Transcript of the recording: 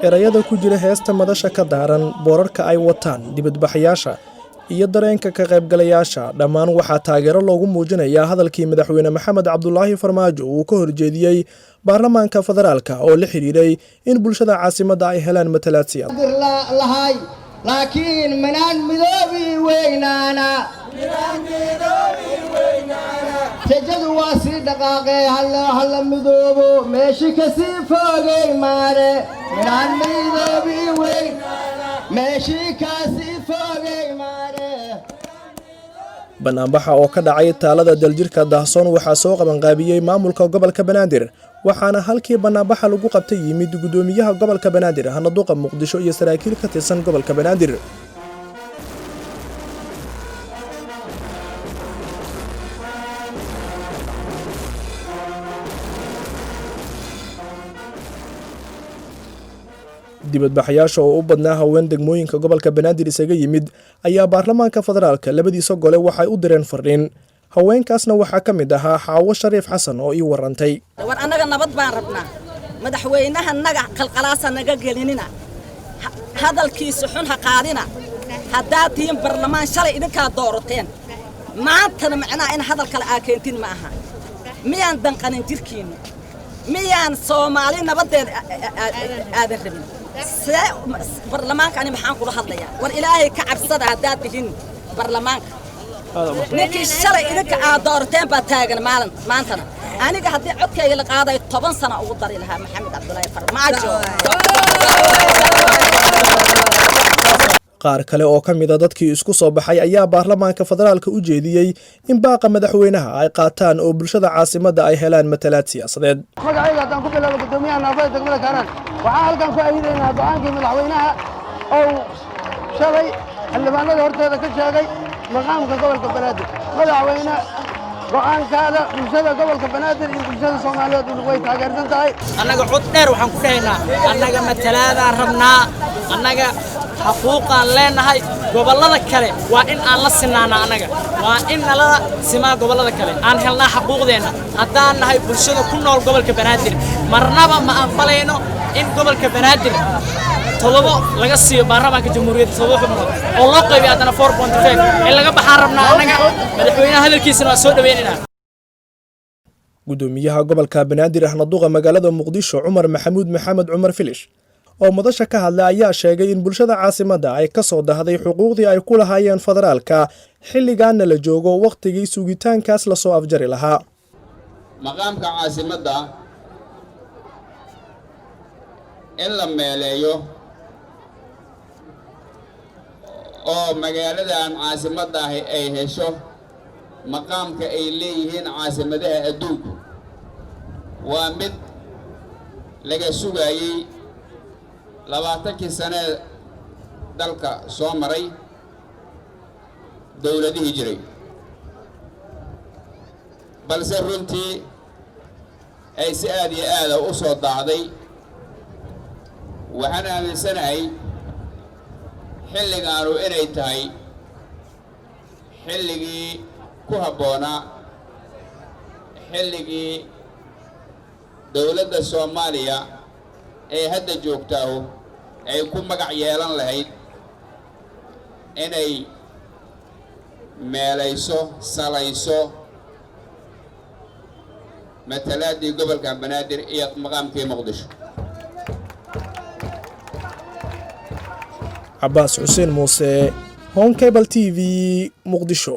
erayada ku jira heesta madasha ka daaran boorarka ay wataan dibadbaxayaasha iyo dareenka ka qaybgalayaasha dhammaan waxaa taageero loogu muujinayaa hadalkii madaxweyne maxamed cabdulaahi farmaajo uu ka horjeediyey baarlamaanka federaalka oo la xiriiray in bulshada caasimadda ay helaan matalaad siyaasi laakiin minaan midoobi weynaana rajadu waa sii dhaqaaqee halla midoobo meeshi ka sii foogay maare minaan midoobi weynaana meeshi ka sii foogay maare. banaanbaxa oo ka dhacay taalada daljirka daahsoon waxaa soo qabanqaabiyey maamulka gobolka banaadir waxaana halkii banaanbaxa lagu qabtay yimid gudoomiyaha gobolka banaadir hanaduqa muqdisho iyo saraakiil ka tirsan gobolka banaadir. dibadbaxayaasha oo u badnaa haween degmooyinka gobolka banaadir isaga yimid ayaa baarlamaanka federaalka labadiisa gole waxay u direen fariin. haweenkaasna waxaa ka mid ahaa xaawo shariif xasan oo ii warantay. war annaga nabad baan rabnaa madaxweynaha naga qalqalaasa naga gelinina hadalkiisa xun ha qaadina haddaad tihiin barlamaan shalay idinkaa doorateen maantana macnaa in hadal kale aa keentin ma aha miyaan danqanin jirkiinna miyaan soomaali nabadeed aadan rabin برلمانك أنا محن كل هذا يا والإلهي كعب صدى هداد بهن برلمانك نكى الشرع إنك عادارتين بتاعنا ما أنتنا أنا قاعد أحكي لك هذا 8 سنة أوضر لها محمد عبد الله فرماجو qaar kale oo ka mid ah dadkii isku soo baxay ayaa baarlamaanka federaalka u jeediyay in baaqa madaxweynaha ay qaataan oo bulshada caasimadda ay helaan matalaad siyaasadeed. magacayga haddaan ku bilaabo gudoomiyaha naafada degmada Kaaraan waxaa halkan ku aydaynaa go'aankii madaxweynaha oo shalay xildhibaanada horteeda ka sheegay maqaamka gobolka banaadir madaxweyne go'aankaada bulshada gobolka banaadir iyo bulshada Soomaaliyeed way taageersan tahay. annaga cod dheer waxaan ku dhahaynaa annaga matalaadaan rabnaa annaga حقوقان لeenahay gobolada kale waa in aan la sinaana anaga waa in nala simaa gobolada kale aan helnaa xuquuqdeena hadaan nahay bulshada ku nool gobolka banaadir marnaba ma aqbalayno in gobolka banaadir todobo laga siiyo baarlamaanka jamhuuriyadda todobo xubnood oo loo qaybiyo hadana 4.5 in laga baxaan rabnaa anaga madaxweynaha hadalkiisana waa soo dhaweynayna. gudoomiyaha gobolka banaadir ahna duqa magaalada muqdisho Cumar Maxamuud Maxamed Cumar Filish oo madasha ka hadlay ayaa sheegay in bulshada caasimadda ay ka soo dahday xuquuqdii ay ku lahaayeen federaalka xilligaana la joogo waqtigii sugitaankaas la soo afjari lahaa. maqaamka caasimadda in la meeleeyo oo magaaladan caasimadda ay hesho maqaamka ay leeyihiin caasimadaha adduunka waa mid laga sugayay 20 sano dalka soo maray dawladihii jiray balse runtii ay si aad iyo aad u soo daacday waxaan aaminsanahay xilligaanu inay tahay xilligii ku habboonaa xilligii dawladda Soomaaliya ee hadda joogtaa ay ku magac yeelan lahayd inay meelayso salayso matalaadii gobolka banaadir iyo maqaamkii muqdisho. Abbas Hussein Muse, Home Cable TV, Muqdisho.